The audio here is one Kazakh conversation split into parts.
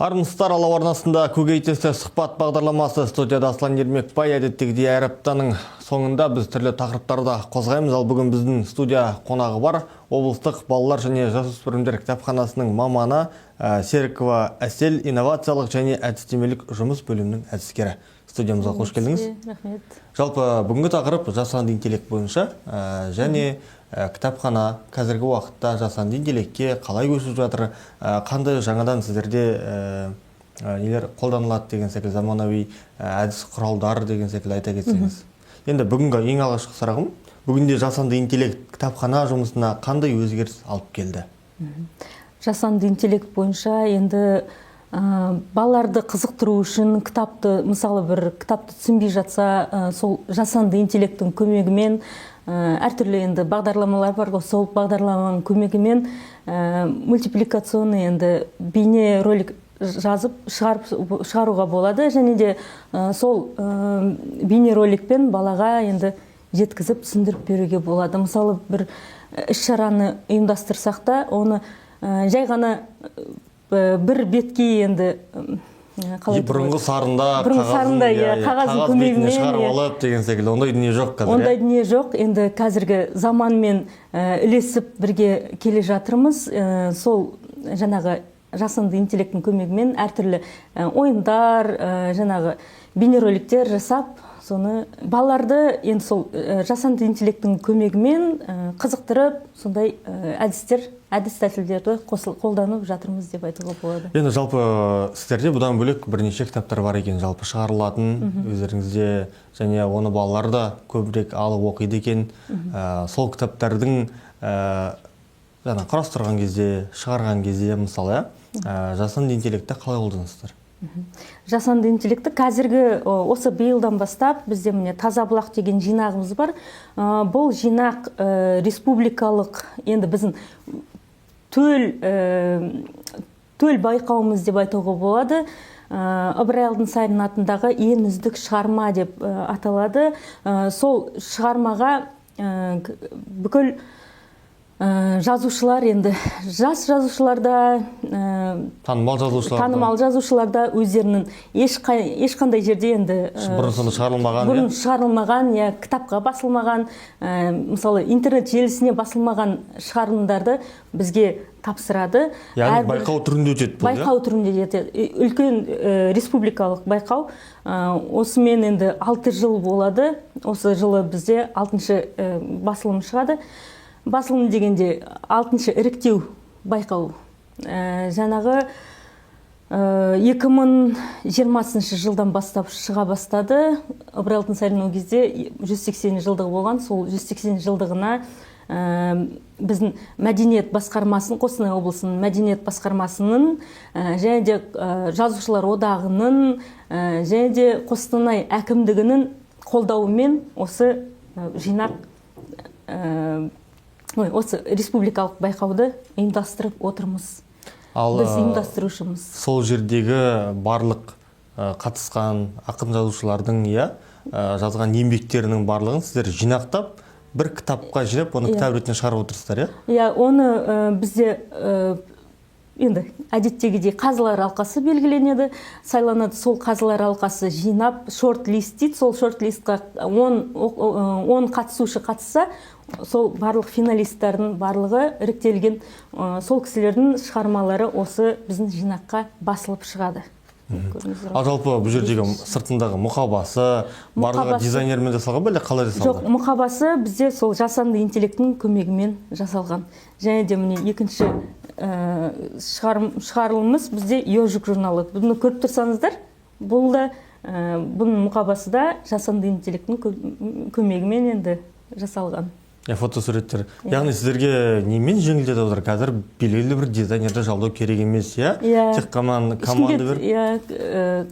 Армысыздар, Алау арнасында көкейтесті сұхбат бағдарламасы. Студияда Аслан Ермекбай. Әдеттегідей әр аптаның соңында біз түрлі тақырыптарда қозғаймыз. Ал бүгін біздің студия қонағы бар. Облыстық балалар және жасөспірімдер кітапханасының маманы Серікова Әсел, инновациялық және әдістемелік жұмыс бөлімінің әдіскері. Студиямызға қош келдіңіз. Рахмет. Жалпы бүгінгі тақырып жасанды интеллект бойынша және кітапхана қазіргі уақытта жасанды интеллектке қалай көшіп жатыр, қандай жаңадан сіздерде нелер қолданылады деген секілді, заманауи әдіс құралдар деген секілді айта кетсеңіз. Енді бүгінгі ең алғашқы сұрағым, бүгінде жасанды интеллект кітапхана жұмысына қандай өзгеріс алып келді? Жасанды интеллект бойынша енді балаларды қызықтыру үшін кітапты, мысалы бір кітапты түсінбей жатса, сол жасанды интеллекттің көмегімен әртүрлі енді бағдарламалар бар, сол бағдарламаның көмегімен мультипликационный енді бейне ролик жазып шығаруға болады, және де сол бейне роликпен балаға енді жеткізіп түсіндіріп беруге болады. Мысалы бір іс-шараны ұйымдастырсақ та, оны жай ғана бір бетке енді бұрынғы сарында қағаздың көмегімен шығарып алып деген секілді, ондай дүние жоқ қазір. Ондай дүние жоқ. Енді қазіргі заманмен ілесіп бірге келе жатырмыз. Сол жаңағы жасанды интеллекттің көмегімен әртүрлі ойындар, жаңағы бейнероликтер жасап, соны балаларды енді сол жасанды интеллекттің көмегімен қызықтырып, сондай әдіс тәсілдерді қолданып жатырмыз деп айтуға болады. Енді жалпы сіздерде бұдан бөлек бірнеше кітаптар бар екен, жалпы шығарылатын өздеріңізде, және оны балалар да көбірек алып оқиды екен. Сол кітаптардың құрастырған кезде, шығарған кезде мысалы, жасанды интеллектті қалай қолданасыздар? Жасанды интеллекті қазіргі осы биылдан бастап бізде міне Таза бұлақ деген жинағымыз бар. Бұл жинақ республикалық, енді біздің төл байқауымыз деп айтуға болады. Ыбырай Алтынсарин атындағы ең үздік шығарма деп аталады. Сол шығармаға бүкіл жазушылар, енді жас жазушыларда, танымал жазушыларда өздерінің ешқандай жерде енді бұрын шығарылмаған, кітапқа басылмаған, мысалы интернет желісіне басылмаған шығарылымдарды бізге тапсырады. Яғни байқау түрінде өтеді бұл? Байқау түрінде өтеді. Үлкен республикалық байқау. Осымен енді 6 жыл болады. Осы жылы бізде 6-шы басылым шығады. Басылым дегенде 6-шы іріктеу байқау. Жаңағы 2020 жылдан бастап шыға бастады. Ыбырай Алтынсарин ол кезде 180 жылдығы болған. Сол 180 жылдығына біздің мәдениет басқармасының, Қостанай облысының мәдениет басқармасының, және де жазушылар одағының, және де Қостанай әкімдігінің қолдауымен осы жинақ, осы республикалық байқауды ұйымдастырып отырмыз. Біз ұйымдастырушымыз. Сол жердегі барлық қатысқан ақын жазушылардың жазған еңбектерінің барлығын сіздер жинақтап, бір кітапқа жинап, оны кітап ретінде шығарып отырсыздар, Оны бізде енді әдеттегідей қазылар алқасы белгіленеді, сайланады. Сол қазылар алқасы жинап, шорт-лист дейді. Сол шорт-листқа 10 қатысушы қатысса, сол барлық финалисттардың барлығы іріктелген, сол кісілердің шығармалары осы біздің жинаққа басылып шығады. Жалпы бұл жердегі сыртындағы мұқабасы барлығы дизайнермен жасалған ба, әлде қалай жасалған? Жоқ, мұқабасы бізде сол жасанды интеллекттің көмегімен жасалған. Және де міне екінші шығарылымыз бізде ежик журналы. Бұны көріп тұрсаңыздар, бұның мұқабасы да жасанды интеллекттің көмегімен енді жасалған. Фотосуреттер. Яғни сіздерге немен жеңілдетіп отыр? Қазір белгілі бір дизайнерді жалдау керек емес, тек команда бір.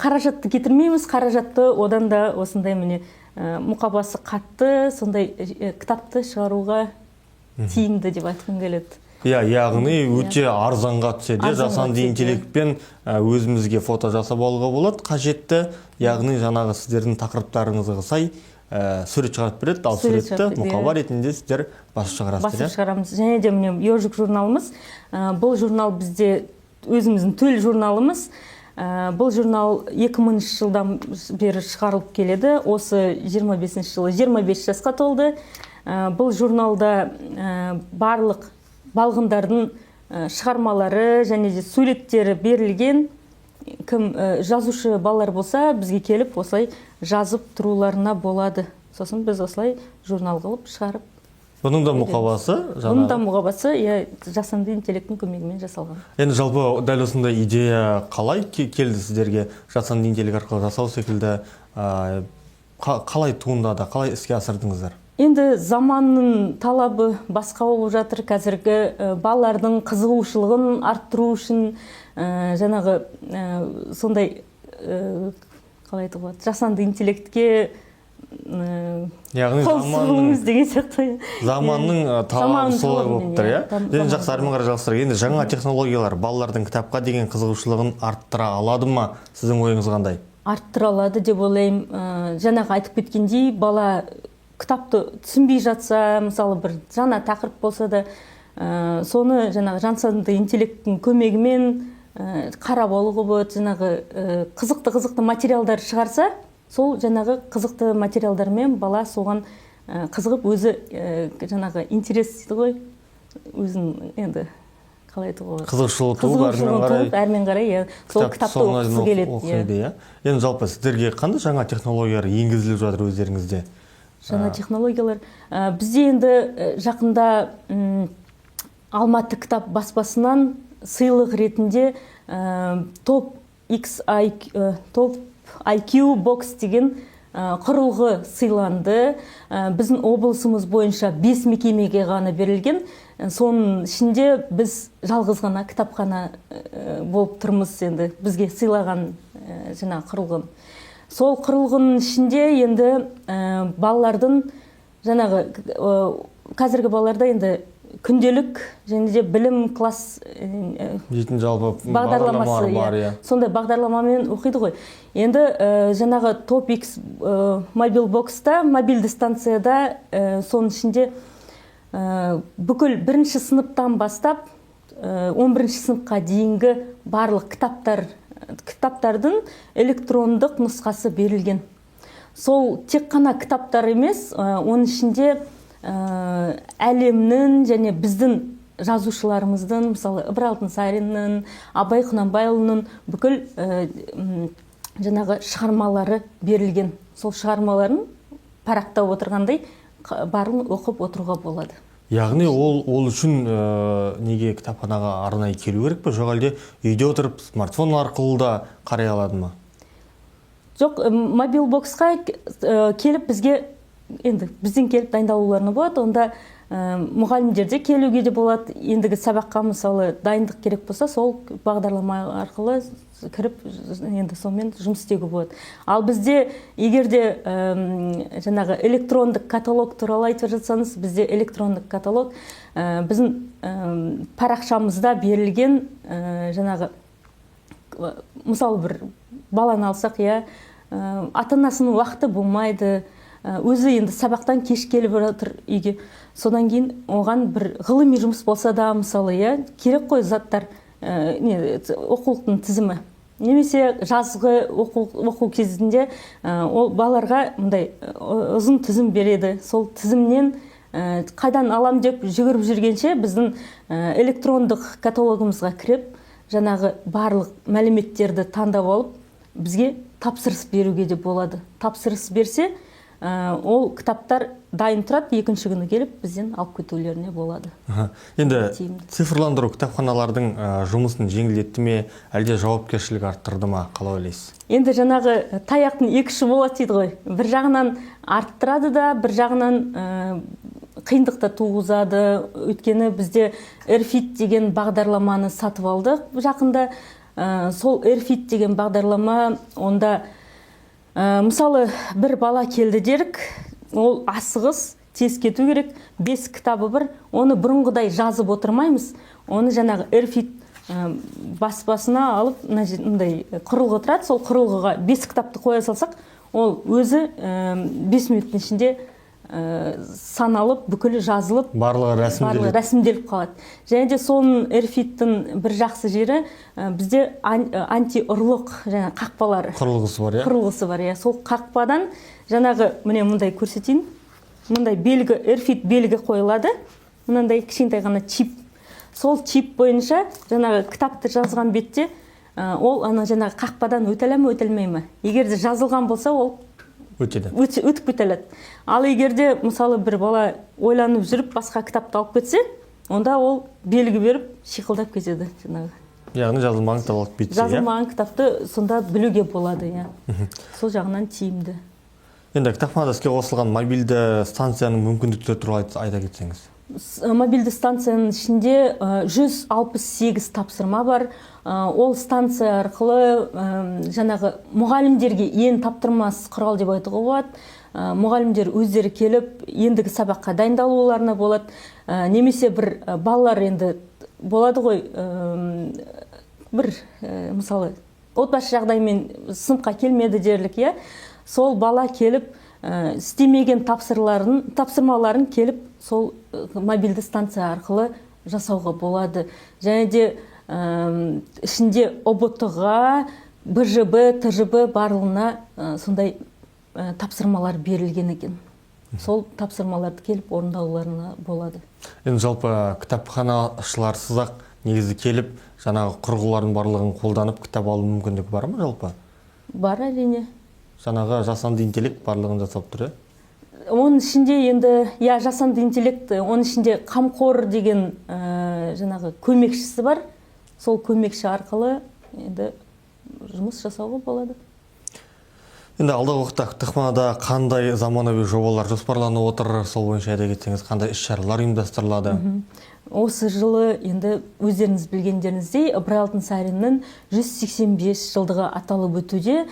Қаражатты кетірмейміз, қаражатты одан да осындай міне мұқабасы қатты, сондай кітапты шығаруға тиімді деп айтқым келеді. Яғни өте арзанға түседі, жасанды интеллектпен өзімізге фото жасап алуға болады, қажетті. Яғни жаңағы сіздердің тақырыптарыңызға сай сурет шығарып береді, ал суретті мұқаба ретінде сіздер басып шығарасыздар. Басып шығарамыз. Және де міне ежик журналымыз. Бұл журнал бізде өзіміздің төл журналымыз. Бұл журнал 2000 жылдан бері шығарылып келеді. Осы 25 жылы 25 жасқа толды. Бұл журналда барлық балғындардың шығармалары және де суреттері берілген. Кім жазушы балалар болса, бізге келіп осылай жазып тұруларына болады. Сосын біз осылай журнал қылып шығарып. Бұның да мұқабасы? Бұның да мұқабасы жасанды интеллекттің көмегімен жасалған. Енді жалпы дәл осындай идея қалай келді сіздерге? Жасанды интеллект арқылы жасау секілді қалай туындады, қалай іске асырдыңыздар? Енді заманның талабы басқа болып жатыр. Қазіргі балалардың қызығушылығын арттыру үшін жаңағы сондай қалай айтуға болады, жасанды интеллектке қол сұғуымыз деген сияқты. Заманның талабы солай болып тұр, иә? Енді жақсы, әрмен қарай жалғастырайық. Енді жаңа технологиялар балалардың кітапқа деген қызығушылығын арттыра алады ма? Сіздің ойыңыз қандай? Арттыра алады деп ойлаймын. Жаңағы айтып кеткендей, бала кітапты түсінбей жатса, мысалы бір жаңа тақырып болса да, соны жаңағы жасанды интеллекттің көмегімен қарап алуға болады. Жаңағы қызықты материалдар шығарса, сол жаңағы қызықты материалдармен бала соған қызығып өзі жаңағы интерес ғой, өзін енді қалай айтуға болады, қызығушылығы туып әрмен қарай сол кітапты оқысы келеді. Енді жалпы сіздерге қандай жаңа технологиялар енгізіліп жатыр өздеріңізде? Жаңа технологиялар бізде енді жақында Алматы кітап баспасынан сыйлық ретінде топ IQ Box деген құрылғы сыйланды. Біздің облысымыз бойынша 5 мекемеге ғана берілген. Соның ішінде біз жалғыз ғана кітапхана болып тұрмыз. Енді бізге сыйлаған жаңа құрылғын. Сол құрылғының ішінде енді балалардың жаңағы қазіргі балаларда енді күнделік және де білім класс дейтін жалпы бағдарламалар бар, иә. Сондай бағдарламамен оқиды ғой. Енді жаңағы TopX мобил бокста, мобильді станцияда соның ішінде бүкіл 1-ші сыныптан бастап 11-ші сыныпқа дейінгі барлық кітаптардың электрондық нұсқасы берілген. Сол тек қана кітаптар емес, оның ішінде әлемнің және біздің жазушыларымыздың, мысалы Ыбырай Алтынсариннің, Абай Құнанбайұлының бүкіл жаңағы шығармалары берілген. Сол шығармаларын парақтап отырғандай барын оқып отыруға болады. Яғни ол үшін неге кітапханаға арнайы келу керек пе? Жоқ әлде үйде отырып смартфон арқылы да қарай алады ма? Жоқ, мобил боксқа келіп бізден келіп дайындалуларына болады. Онда мұғалімдерде келуге де болады. Ендігі сабаққа мысалы дайындық керек болса, сол бағдарлама арқылы кіріп енді сонымен жұмыс істеуге болады. Ал бізде егерде жаңағы электрондық каталог туралы айтып жатсаңыз, бізде электрондық каталог біздің парақшамызда берілген жаңағы мысалы бір баланы алсақ, ата-анасының уақыты болмайды, өзі енді сабақтан кеш келіп жатыр үйге. Содан кейін оған бір ғылыми жұмыс болса да, мысалы, керек қой заттар, оқулықтың тізімі. Немесе жазғы оқу кезінде ол балаларға мындай ұзын тізім береді. Сол тізімнен қайдан алам деп жүгіріп жүргенше біздің электрондық каталогымызға кіріп, жаңағы барлық мәліметтерді таңдап алып, бізге тапсырыс беруге де болады. Тапсырыс берсе, ол кітаптар дайын тұрады, екінші күні келіп бізден алып кетулеріне болады. Енді цифрландыру кітапханалардың жұмысын жеңілдетті ме, әлде жауапкершілік арттырды ма, қалай ойлайсыз? Енді жаңағы таяқтың екі ұшы болады дейді ғой. Бір жағынан арттырады да, бір жағынан қиындықты туғызады. Өйткені бізде ERFIT деген бағдарламаны сатып алдық жақында. Сол ERFIT деген бағдарлама, онда мысалы бір бала келді дерік, ол асығыс, тез кету керек, 5 кітабы бір, оны бұрынғыдай жазып отырмаймыз. Оны жаңағы ERFIT баспасына алып, құрылғы тұрады, сол құрылғыға 5 кітапты қоя салсақ, ол өзі 5 минуттың ішінде саналып, бүкілі жазылып, барлығы рәсімделіп қалады. Және де соның эрфиттің бір жақсы жері бізде антиұрлық қақпалары құрылғысы бар. Сол қақпадан жаңағы міне мұндай көрсетейін. Мұндай белгі, эрфит белгі қойылады. Мынандай кішкентай ғана чип. Сол чип бойынша жаңағы кітапты жазған бетте ол жаңағы қақпадан өтеле ме, өтелмей ме? Егер де жазылған болса, ол өтіп кетеледі. Ал егерде мысалы бір бала ойланып жүріп басқа кітапты алып кетсе, онда ол белгі беріп шиқылдап кетеді жаңағы. Яғни жазылмаған кітап алып кетсе, жазылмаған кітапты сонда білуге болады, сол жағынан тиімді. Енді кітапханада іске қосылған мобильді станцияның мүмкіндіктері туралы айта кетсеңіз. Мобильді станцияның ішінде 168 тапсырма бар. Ол станция арқылы жаңағы мұғалімдерге ең таптырмас құрал деп айтуға болады. Мұғалімдер өздері келіп, ендігі сабаққа дайындалуларына болады. Немесе бір балалар енді болады ғой, бір мысалы отбасы жағдаймен сыныпқа келмеді дерлік, сол бала келіп, істемеген тапсырмаларын келіп, сол мобильді станция арқылы жасауға болады. Және де ішінде ОБТ-ға, БЖБ, ТЖБ барлығына сондай тапсырмалар берілген екен. Сол тапсырмаларды келіп орындауларына болады. Енді жалпы кітапханашыларсыз-ақ негізі келіп, жаңағы құрылғылардың барлығын қолданып кітап алу мүмкіндігі бар ма жалпы? Бар әрине. Жаңағы жасанды интеллект барлығын жасап тұр, Оның ішінде енді, жасанды интеллект, оның ішінде қамқор деген жаңағы көмекшісі бар. Сол көмекші арқылы енді жұмыс жасауға болады. Енді алдағы уақытта кітапханада қандай заманауи жобалар жоспарланып отыр, сол бойынша айта кетсеңіз, қандай іс-шаралар ұйымдастырылады? Осы жылы енді өздеріңіз білгендеріңіздей Ыбырай Алтынсариннің 185 жылдығы аталып өтуде.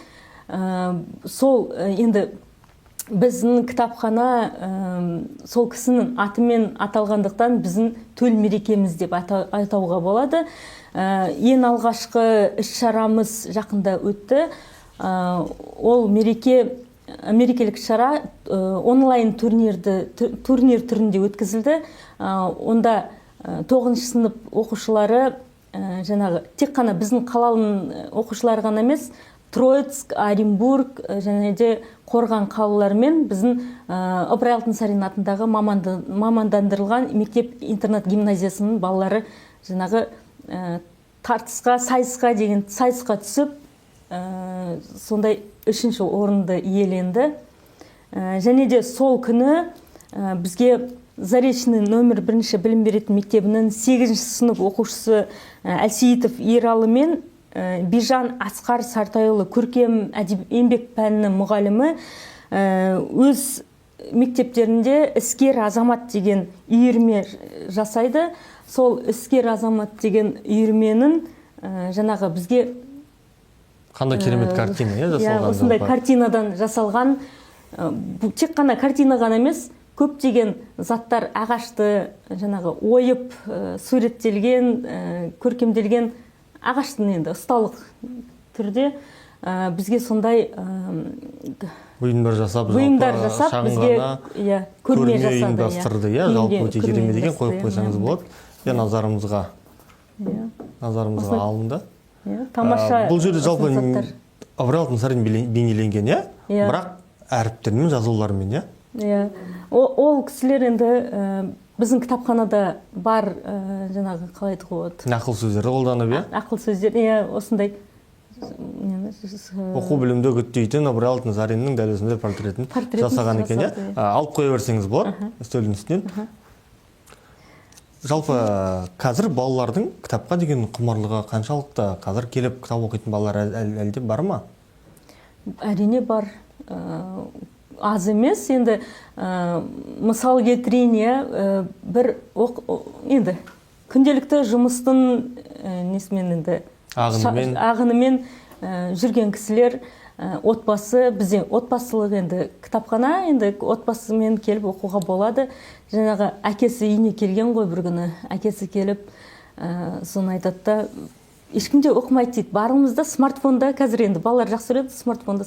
Сол енді біздің кітапхана сол кісінің атымен аталғандықтан біздің төл мерекеміз деп айтауға болады. Ең алғашқы іс-шарамыз жақында өтті. Ол мерекелік шара онлайн турнир түрінде өткізілді. Онда 9 сынып оқушылары жаңағы тек қана біздің қаланың оқушылары ғана емес, Троицк, Оренбург және де Қорған қалаларымен біздің Ыбырай Алтынсарин атындағы мамандандырылған мектеп-интернат гимназиясының балалары жаңағы тартысқа, сайысқа түсіп, сондай 3-ші орынды иеленді. Және де сол күні бізге Заречный номер 1 білім беретін мектебінің 8-ші сынып оқушысы Әлсейітов Ералы мен Бижан Асқар Сартайұлы көркем еңбек пәнінің мұғалімі өз мектептерінде іскер азамат деген үйірме жасайды. Сол іскер азамат деген үйірменің жаңағы бізге қандай керемет картина жасалған. Осындай картинадан жасалған, тек қана картина ғана емес, көптеген заттар ағашты жаңағы ойып суреттелген, көркемделген ағаштың енді ұсталық түрде бізге сондай бұйымдар жасап бізге көрме ұйымдастырды. Жалпы өте керемет деген, қойып қойсаңыз болады. Назарымызға алынды. Тамаша. Бұл жерде жалпы Ыбырай Алтынсарин бейнеленген, бірақ әріптермен, жазулармен, Ол кісілер енді біздің кітапханада бар, жаңағы қалай айтуға болады? Ақыл сөздерді қолданып, Ақыл сөздер, осындай оқу білімді үгіттейтін Ыбырай Алтынсариннің дәл осындай портретін жасаған екен, алып қоя берсеңіз болады, үстелдің үстінен. Жалпы қазір балалардың кітапқа деген құмарлығы қаншалықты? Қазір келіп кітап оқитын балалар әлде бар ма? Әрине бар. Аз емес, енді мысал келтірейін, бір енді күнделікті жұмыстың ағынымен жүрген кісілер, отбасы, бізде отбасылық енді кітапхана, енді отбасымен келіп оқуға болады. Жаңағы әкесі үйіне келген ғой бір күні, әкесі келіп, соны айтады, ешкімде оқымайды дейді. Барлығымызда смартфонда, қазір енді балалар жақсы көреді,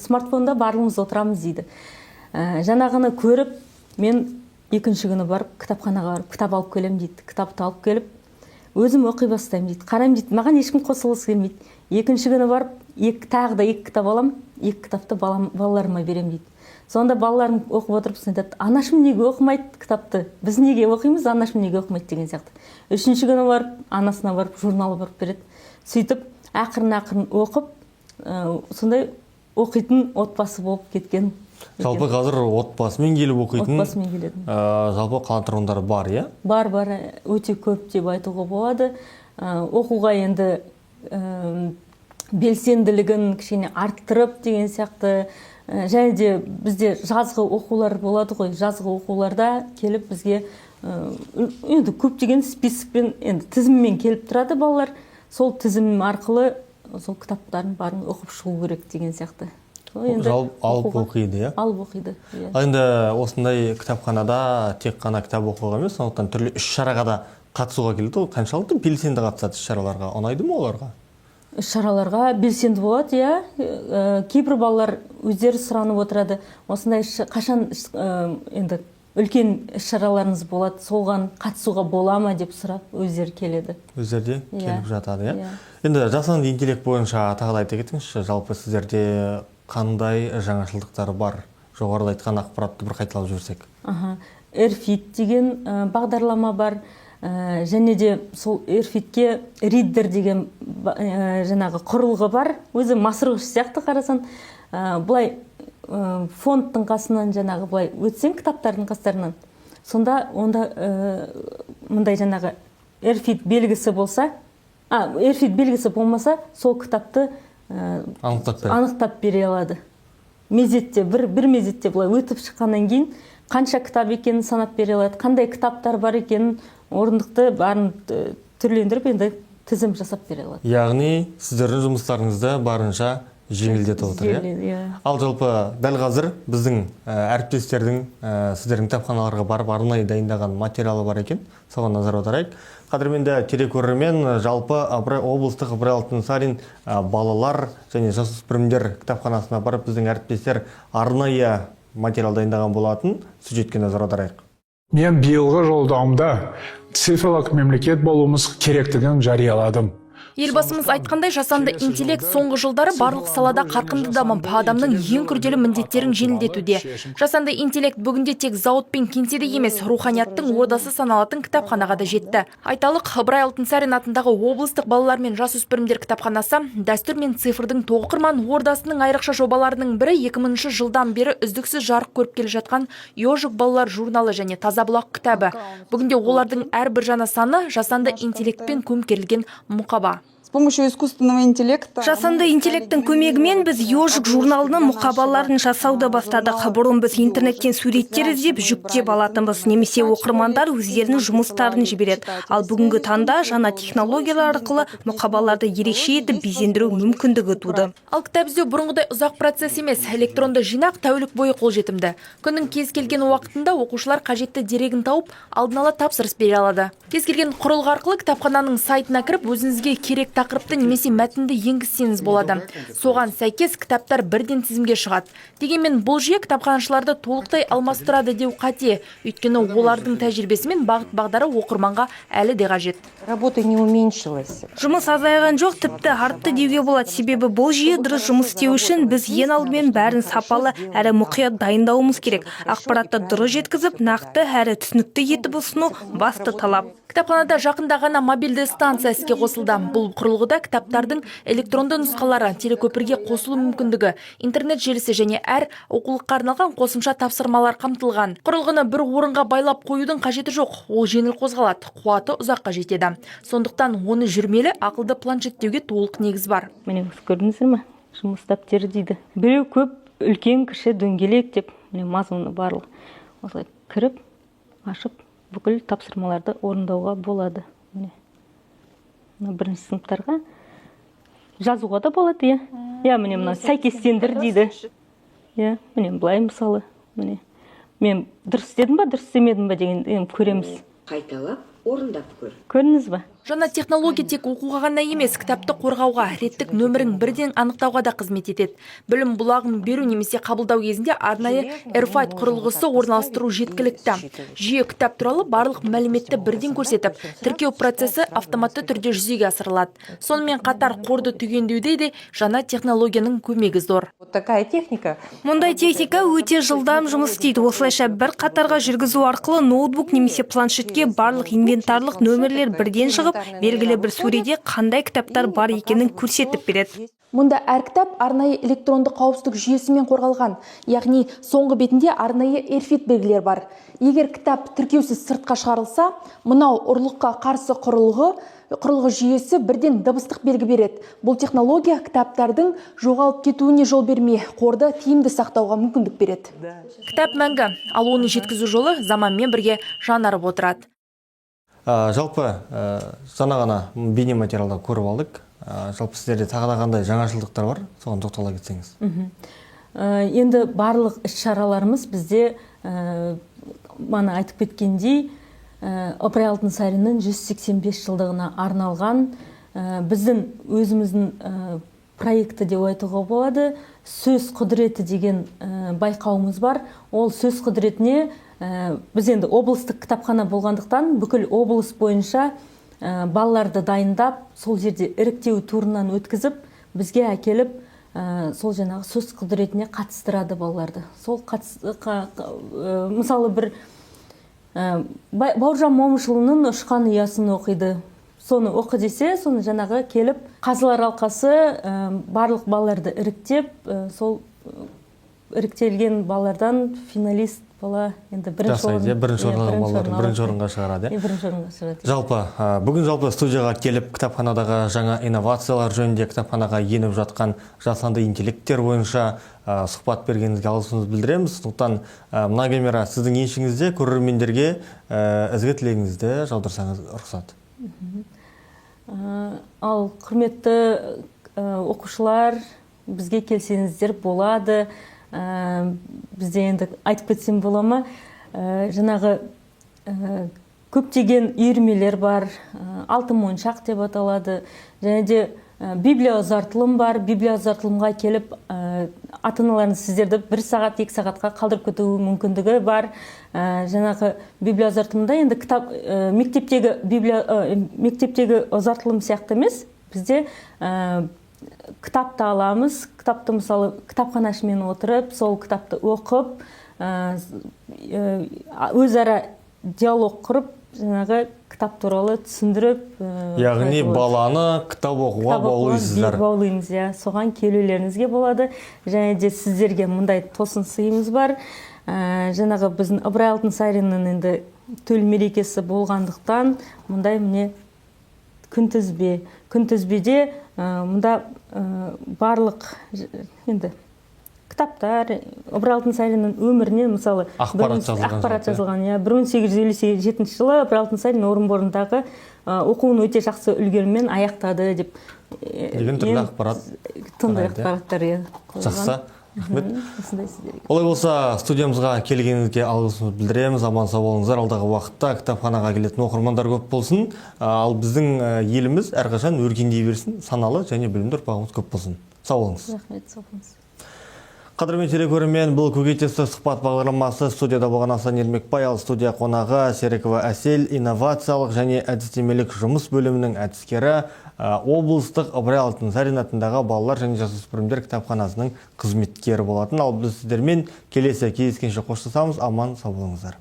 смартфонда барлығымыз отырамыз дейді. Жаңағыны көріп, мен екінші күні барып кітапханаға барып кітап алып келемін дейді. Кітапты алып келіп өзім оқи бастаймын дейді. Қараймын дейді, маған ешкім қосылғысы келмейді. Екінші күні барып тағы да 2 кітап аламын, 2 кітапты балаларыма беремін дейді. Сонда балаларым оқып отырып айтады, анашым неге оқымайды кітапты? Біз неге оқимыз, анашым неге оқымайды деген сияқты. Үшінші күні барып, анасына барып, журналы барып береді. Сөйтіп, ақырын оқып, сондай оқитын отбасы болып кеткен. Жалпы қазір отбасымен келіп оқитын, отбасымен келеді. Жалпы қала тұрғындары бар, иә? Бар, өте көп деп айтуға болады. Оқуға енді белсенділігін кішкене арттырып деген сияқты. Және де бізде жазғы оқулар болады ғой. Жазғы оқуларда келіп бізге енді көптеген списокпен, енді тізіммен келіп тұрады балалар. Сол тізім арқылы сол кітаптарын барын оқып шығу керек деген сияқты. Алып оқиды, иә? Алып оқиды. Енді осындай кітапханада тек қана кітап оқуға емес, сондықтан түрлі іс-шараға да қатысуға келді. Қаншалықты белсенді қатысады іс-шараларға? Ұнайды ма оларға? Іс-шараларға белсенді болады, иә. Кейбір балалар өздері сұранып отырады. Осындай қашан енді үлкен іс-шараларыңыз болады, соған қатысуға бола ма деп сұрап өздері келеді. Өздері келіп жатады, иә. Енді жасанды интеллект бойынша тағы да айта кетіңізші, жалпы сіздерде қандай жаңашылдықтар бар? Жоғарыда айтқан ақпаратты бір қайталап жіберсек. Эрфит деген бағдарлама бар. Және де сол эрфитке риддер деген жаңағы құрылғы бар. Өзі масырғыш сияқты қарасан. Бұлай фондтың қасынан жаңағы бұлай өтсең кітаптардың қастарынан. Сонда онда мындай жаңағы эрфит белгісі болса, эрфит белгісі болмаса, сол кітапты анықтап бере алады. Мезетте, бір мезетте бұлай өтіп шыққаннан кейін қанша кітап екенін санап бере алады, қандай кітаптар бар екенін орындықты барын түрлендіріп енді тізім жасап бере алады. Яғни сіздердің жұмыстарыңызды барынша жеңілдетіп отыр, иә? Ал жалпы дәл қазір біздің әріптестердің сіздердің кітапханаларға барып арнайы дайындаған материалы бар екен. Соған назар аударайық. Қадірменді телекөрермен, жалпы облыстық Ыбырай Алтынсарин балалар және жасөспірімдер кітапханасына барып біздің әріптестер арнайы материал дайындаған болатын. Сюжетке назар аударайық. Мен биылғы жолдауымда цифрлық мемлекет болуымыз керектігін жарияладым. Елбасымыз айтқандай, жасанды интеллект соңғы жылдары барлық салада қарқынды дамып, адамның ең күрделі міндеттерін жеңілдетуде. Жасанды интеллект бүгінде тек зауыт пен кеңседе емес, руханияттың ордасы саналатын кітапханаға да жетті. Айталық, Ыбырай Алтынсарин атындағы облыстық балалар мен жасөспірімдер кітапханасы дәстүр мен цифрдың тоғырман ордасының айрықша жобаларының бірі 2000 жылдан бері үздіксіз жарық көріп келе жатқан Ежик балалар журналы және Таза бұлақ кітабы. Бүгінде олардың әрбір жаңа саны жасанды интеллектпен көмкерілген мұқаба. Жасанды интеллекттің көмегімен біз Ежик журналының мұқабаларын жасауды бастадық. Бұрын біз интернеттен суреттер іздеп, жүктеп алатынбыз, немесе оқырмандар өздерінің жұмыстарын жібереді. Ал бүгінгі таңда жаңа технологиялар арқылы мұқабаларды ерекше етіп безендіру мүмкіндігі туды. Ал кітап іздеу бұрынғыдай ұзақ процесс емес, электронды жинақ тәулік бойы қолжетімді. Күннің кез келген уақытында оқушылар қажетті дерегін тауып, алдын ала тапсырыс бере алады. Кез келген құрылғы арқылы кітапхананың сайтына кіріп, өзіңізге керек тақырыпты немесе мәтінді енгізсеңіз болады. Соған сәйкес кітаптар бірден тізімге шығады. Дегенмен бұл жүйе кітапханашыларды толықтай алмастырады деу қате. Өйткені олардың тәжірибесімен бағыт-бағдары оқырманға әлі де қажет. Работа не уменьшилась. Жұмыс азайған жоқ, тіпті артты деуге болады. Себебі бұл жүйе дұрыс жұмыс істеу үшін біз ең алдымен бәрін сапалы әрі мұқият дайындауымыз керек. Ақпаратты дұрыс жеткізіп, нақты әрі түсінікті етіп ұсыну басты талап. Кітапханада жақында ғана мобильді станция іске қосылды. Бұл құрылғыда кітаптардың электронды нұсқалары, телекөпірге қосылу мүмкіндігі, интернет желісі және әр оқулыққа арналған қосымша тапсырмалар қамтылған. Құрылғыны бір орынға байлап қоюдың қажеті жоқ. Ол жеңіл қозғалады, қуаты ұзаққа жетеді. Сондықтан оны жүрмелі ақылды планшеттеуге толық негіз бар. Міне көрдіңіздер ме? Жұмыс дәптері дейді. Біреу көп, үлкен, кіші, дөңгелек деп, міне мазмұны барлық. Осылай кіріп, ашып, бүкіл тапсырмаларды орындауға болады. Міне бірінші сыныптарға жазуға да болады, иә. Иә, міне мына сәйкестендір дейді. Иә, міне былай мысалы, міне мен дұрыс істедім ба, дұрыс істемедім ба деген көреміз. Қайталап, орындап көр. Көрдіңіз ба? Жаңа технология тек оқуға ғана емес, кітапты қорғауға, реттік нөмірін бірден анықтауға да қызмет етеді. Білім бұлағын беру немесе қабылдау кезінде арнайы AirFight құрылғысы орналастыру жеткілікті. Жүйе кітап туралы барлық мәліметті бірден көрсетіп, тіркеу процесі автоматты түрде жүзеге асырылады. Сонымен қатар қорды түгендеуде де жаңа технологияның көмегі зор. Вот такая техника. Мұндай техника өте жылдам жұмыс істейді. Осылайша бір қатарға жүргізу арқылы ноутбук немесе планшетке барлық инвентарлық нөмірлер бірден шығып, белгілі бір сөреде қандай кітаптар бар екенін көрсетіп береді. Мұнда әр кітап арнайы электронды қауіпсіздік жүйесімен қорғалған, яғни соңғы бетінде арнайы AirFit белгілер бар. Егер кітап тіркеусіз сыртқа шығарылса, мынау ұрлыққа қарсы құрылғы жүйесі бірден дыбыстық белгі береді. Бұл технология кітаптардың жоғалып кетуіне жол бермей, қорды тиімді сақтауға мүмкіндік береді. Кітап мәңгі, ал оны жеткізу жолы заманмен бірге жаңарып отырады. Жалпы жаңа ғана бейнематериалда көріп алдық. Жалпы сіздерде тағы да қандай жаңашылдықтар бар, соған тоқтала кетсеңіз. Енді барлық іс-шараларымыз бізде мана айтып кеткендей, Ыбырай Алтынсариннің 185 жылдығына арналған біздің өзіміздің проекті деп айтуға болады. Сөз құдіреті деген байқауымыз бар. Ол сөз құдіретіне біз енді облыстық кітапхана болғандықтан бүкіл облыс бойынша балаларды дайындап, сол жерде іріктеу турынан өткізіп, бізге әкеліп, сол жаңағы сөз құдіретіне қатыстырады балаларды. Сол мысалы бір Бауыржан Момышұлының Ұшқан ұясын оқиды. Соны оқы десе, соны жаңағы келіп, қазылар алқасы барлық балаларды іріктеп, сол іріктелген балалардан финалист бала енді бірінші орынға шығарады. Жалпы, бүгін студияға келіп кітапханадағы жаңа инновациялар жөнінде кітапханаға еніп жатқан жасанды интеллекттер бойынша сұхбат бергеніңізге алғысымызды білдіреміз. Сондықтан мына камера сіздің еншіңізде, көрермендерге ізгі тілегіңізді жаудырсаңыз рұқсат. Ал құрметті оқушылар, бізге келсеңіздер болады. Бізде енді айтып кетсем бола ма, жаңағы көптеген үйірмелер бар, алтын моншақ деп аталады, және де библия ұзартылым бар. Библия ұзартылымға келіп, ата-аналарыңыз сіздерді 1 сағат, 2 сағатқа қалдырып кету мүмкіндігі бар. Жаңағы библия ұзартылымда енді мектептегі ұзартылым сияқты емес, бізде кітапты аламыз, кітапты мысалы кітапханашымен отырып, сол кітапты оқып, өзара диалог құрып, жаңағы кітап туралы түсіндіріп, яғни баланы кітап оқуға баулайсыздар. Баулаймыз, соған келулеріңізге болады. Және де сіздерге мұндай тосын сыйымыз бар. Жаңағы біздің Ыбырай Алтынсариннің енді төл мерекесі болғандықтан, мұндай міне күнтізбеде мұнда барлық енді кітаптар, Ыбырай Алтынсариннің өмірінен мысалы ақпарат жазылған. 1857 жылы Ыбырай Алтынсарин орынборындағы оқуын өте жақсы үлгеріммен аяқтады деп деген түрлі ақпарат. Тындай ақпараттар. Жақсы. Олай болса, студиямызға келгеніңізге алғысымызды білдіреміз. Аман сау болыңыздар. Алдағы уақытта кітапханаға келетін оқырмандар көп болсын. Ал біздің еліміз әрқашан өркендей берсін, саналы және білімді ұрпағымыз көп болсын. Сау болыңыз. Рахмет, сау болыңыз. Қадірмен телекөрермен, бұл көкейтесті сұхбат бағдарламасы. Студияда болған Асан Ермекбай, ал студия қонағы Серікова Әсел, инновациялық және әдістемелік жұмыс бөлімінің әдіскері, облыстық Ыбырай Алтынсарин атындағы балалар және жасөспірімдер кітапханасының қызметкері болатын. Ал біз сіздермен келесі кездескенше қоштасамыз. Аман сау болыңыздар.